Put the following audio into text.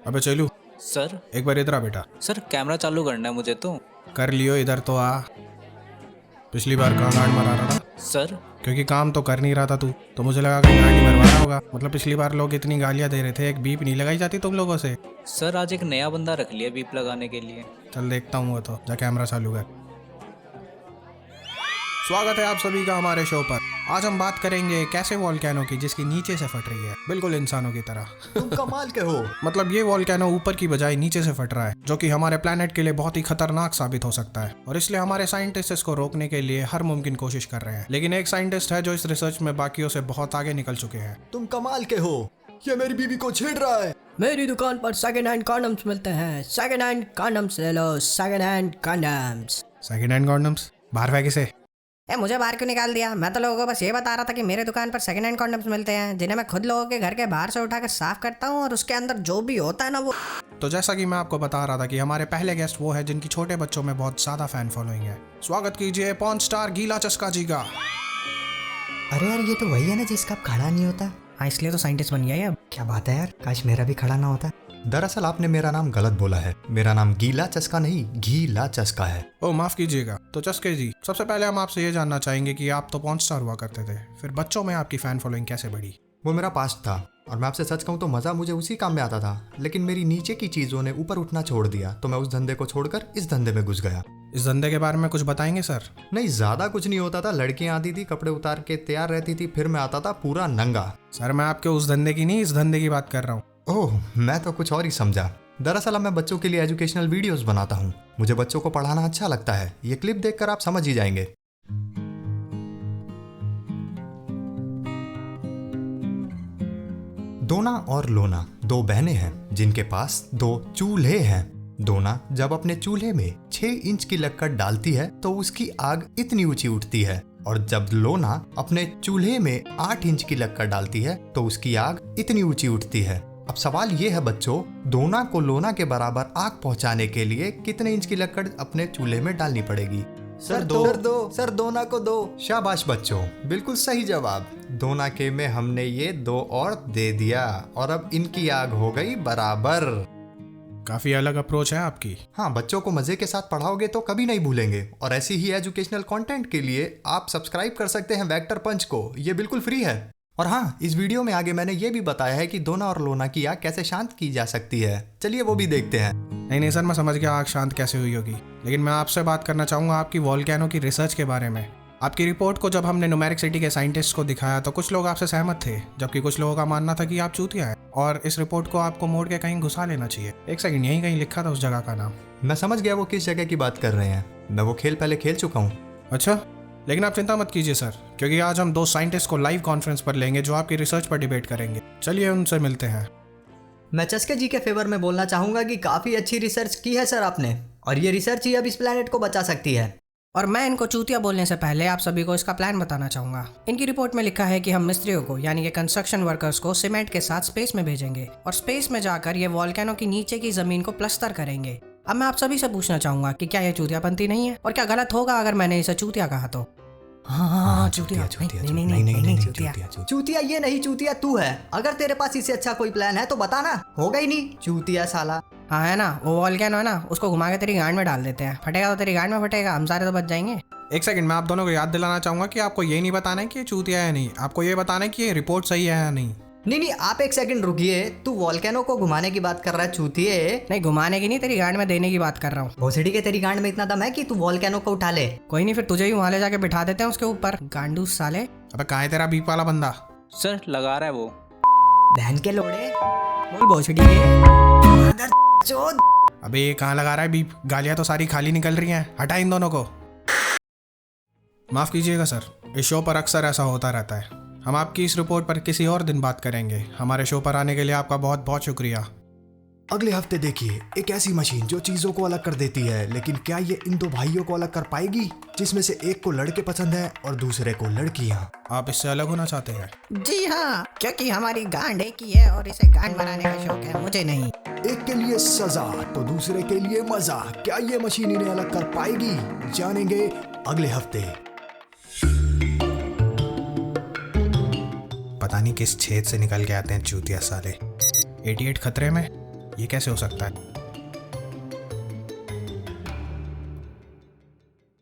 अबे चलू सर। एक बार इधर आ बेटा। सर कैमरा चालू करना है मुझे तो। कर लियो, इधर तो आ। पिछली बार कहाँ गांड मरा रहा था? सर। क्योंकि काम तो कर नहीं रहा था तू, तो मुझे लगा कि गांड ही मरवा रहा होगा। मतलब पिछली बार लोग इतनी गालियां दे रहे थे, एक बीप नहीं लगाई जाती तुम लोगों से। सर आज एक नया बंदा रख लिया बीप लगाने के लिए। चल देखता हूँ, वो तो जा कैमरा चालू कर। स्वागत है आप सभी का हमारे शो पर। आज हम बात करेंगे एक ऐसे वॉल्केनो की जिसकी नीचे से फट रही है, बिल्कुल इंसानों की तरह। तुम कमाल के हो। मतलब ये वॉल्केनो ऊपर की बजाय नीचे से फट रहा है, जो कि हमारे प्लेनेट के लिए बहुत ही खतरनाक साबित हो सकता है। और इसलिए हमारे साइंटिस्ट इसको रोकने के लिए हर मुमकिन कोशिश कर रहे हैं। लेकिन एक साइंटिस्ट है जो इस रिसर्च में बाकियों से बहुत आगे निकल चुके हैं। तुम कमाल के हो। ये मेरी बीवी को छेड़ रहा है। मेरी दुकान पर सेकंड हैंड कॉन्डम्स मिलते हैं। सेकंड हैंड कॉन्डम्स ले लो, second hand condoms. Second hand condoms बाहर फेंके से। मुझे बाहर क्यों निकाल दिया? मैं तो लोगों को बस ये बता रहा था कि मेरे दुकान पर सेकंड हैंड कॉन्डम्स मिलते हैं, जिन्हें मैं खुद लोगों के घर के बाहर से उठाकर साफ करता हूँ और उसके अंदर जो भी होता है ना वो। तो जैसा कि मैं आपको बता रहा था कि हमारे पहले गेस्ट वो है जिनकी छोटे बच्चों में बहुत ज्यादा फैन फॉलोइंग है। स्वागत कीजिए पॉर्न स्टार गीला चस्का जी का। अरे यार, ये तो वही है ना जिसका अब खड़ा नहीं होता। हाँ, इसलिए तो साइंटिस्ट बन गया है अब। क्या बात है यार, काश मेरा भी खड़ा ना होता। दरअसल आपने मेरा नाम गलत बोला है। मेरा नाम गीला चस्का नहीं, घीला चस्का है। ओ माफ कीजिएगा। तो चस्के जी, सबसे पहले हम आपसे ये जानना चाहेंगे कि आप तो पॉर्न स्टार हुआ करते थे, फिर बच्चों में आपकी फैन फॉलोइंग कैसे बढ़ी? वो मेरा पास्ट था, और मैं आपसे सच कहूँ तो मजा मुझे उसी काम में आता था। लेकिन मेरी नीचे की चीजों ने ऊपर उठना छोड़ दिया, तो मैं उस धंधे को छोड़कर इस धंधे में घुस गया। इस धंधे के बारे में कुछ बताएंगे सर? नहीं, ज्यादा कुछ नहीं होता था। लड़कियां आती थी, कपड़े उतार के तैयार रहती थी, फिर मैं आता था पूरा नंगा। सर मैं आपके उस धंधे की नहीं, इस धंधे की बात कर रहा हूँ। ओह, मैं तो कुछ और ही समझा। दरअसल अब मैं बच्चों के लिए एजुकेशनल वीडियोस बनाता हूँ। मुझे बच्चों को पढ़ाना अच्छा लगता है। ये क्लिप देखकर आप समझ ही जाएंगे। दोना और लोना दो बहनें हैं जिनके पास दो चूल्हे हैं। दोना जब अपने चूल्हे में 6 इंच की लक्कड़ डालती है तो उसकी आग इतनी ऊंची उठती है, और जब लोना अपने चूल्हे में 8 इंच की लक्कड़ डालती है तो उसकी आग इतनी ऊंची उठती है। अब सवाल ये है बच्चों, दोना को लोना के बराबर आग पहुंचाने के लिए कितने इंच की लक्कड़ अपने चूल्हे में डालनी पड़ेगी? सर दो। सर दोना को 2। शाबाश बच्चों, बिल्कुल सही जवाब। दोना के में हमने ये 2 और दे दिया, और अब इनकी आग हो गई बराबर। काफी अलग अप्रोच है आपकी। हाँ, बच्चों को मजे के साथ पढ़ाओगे तो कभी नहीं भूलेंगे। और ऐसी ही एजुकेशनल कंटेंट के लिए आप सब्सक्राइब कर सकते हैं वेक्टर पंच को। ये बिल्कुल फ्री है। और हाँ, इस वीडियो में आगे मैंने ये भी बताया है कि दोना और लोना की आग कैसे शांत की जा सकती है। चलिए वो भी देखते हैं। नहीं सर, मैं समझ गया आग शांत कैसे हुई होगी, लेकिन मैं आपसे बात करना चाहूँगा आपकी वॉल्केनो की रिसर्च के बारे में। आपकी रिपोर्ट को जब हमने न्यूमेरिक सिटी के साइंटिस्ट को दिखाया तो कुछ लोग आपसे सहमत थे, जबकि कुछ लोगों का मानना था कि आप चूतिया हैं और इस रिपोर्ट को आपको मोड़ के कहीं घुसा लेना चाहिए। एक सेकंड, यहीं कहीं लिखा था उस जगह का नाम। मैं समझ गया वो किस जगह की बात कर रहे हैं। मैं वो खेल पहले खेल चुका हूँ। अच्छा, लेकिन आप चिंता मत कीजिए सर, क्योंकि आज हम 2 साइंटिस्ट को लाइव कॉन्फ्रेंस पर लेंगे जो आपकी रिसर्च पर डिबेट करेंगे। चलिए उनसे मिलते हैं। मैं चस्के जी के फेवर में बोलना चाहूंगा कि काफी अच्छी रिसर्च की है सर आपने, और ये रिसर्च ही अब इस प्लेनेट को बचा सकती है। और मैं इनको चूतिया बोलने से पहले आप सभी को इसका प्लान बताना चाहूंगा। इनकी रिपोर्ट में लिखा है कि हम मिस्त्रियों को, यानी कि कंस्ट्रक्शन वर्कर्स को सीमेंट के साथ स्पेस में भेजेंगे और स्पेस में जाकर ये वॉल्केनो की नीचे की जमीन को प्लस्तर करेंगे। अब मैं आप सभी से पूछना चाहूंगा कि क्या ये चूतियापंती नहीं है, और क्या गलत होगा अगर मैंने इसे चूतिया कहा तो? हाँ, चूतिया। नहीं, चूतिया ये नहीं, चूतिया तू है। अगर तेरे पास इससे अच्छा कोई प्लान है तो बताना। होगा ही नहीं, चूतिया साला। हाँ है ना, वो वॉल्केनो है ना, उसको घुमा के तेरी गांड में डाल देते हैं। फटेगा तो तेरी गांड में फटेगा, हम सारे तो बच जाएंगे। एक सेकंड, मैं आप दोनों को याद दिलाना चाहूंगा कि आपको ये नहीं बताना है कि ये चूतिया है नहीं, आपको ये बताना है कि ये रिपोर्ट सही है या नहीं। नहीं, आप एक सेकंड रुकिए। तू वॉल्केनो को घुमाने की बात कर रहा है चूतिए? नहीं, घुमाने की नहीं, तेरी गांड में देने की बात कर रहा हूँ। भोसड़ी के तेरी गांड में इतना दम है कि तू वॉल्केनो को उठा ले? कोई नहीं, फिर तुझे ही वहां ले जाके बिठा देते हैं उसके ऊपर, गांडू साले। अबे कहाँ है तेरा बीप वाला बंदा? सर लगा रहा है वो। बहन के लोड़े, बोल भोसड़ी के। अबे ये कहाँ लगा रहा है बीप? गालियाँ तो सारी खाली निकल रही हैं, हटा इन दोनों को। माफ कीजिएगा सर, इस शो पर अक्सर ऐसा होता रहता है। हम आपकी इस रिपोर्ट पर किसी और दिन बात करेंगे। हमारे शो पर आने के लिए आपका बहुत बहुत शुक्रिया। अगले हफ्ते देखिए एक ऐसी मशीन जो चीजों को अलग कर देती है। लेकिन क्या ये इन 2 भाइयों को अलग कर पाएगी, जिसमें से एक को लड़के पसंद है और दूसरे को लड़कियां? आप इससे अलग होना चाहते हैं? जी हाँ, क्योंकि हमारी गांड एक ही है और इसे गांड बनाने का शौक है, मुझे नहीं। एक के लिए सजा तो दूसरे के लिए मजा। क्या ये मशीन इन्हें अलग कर पाएगी? जानेंगे अगले हफ्ते। पता नहीं किस छेद से निकल के आते हैं चूतिया साले। 88 खतरे में, ये कैसे हो सकता है?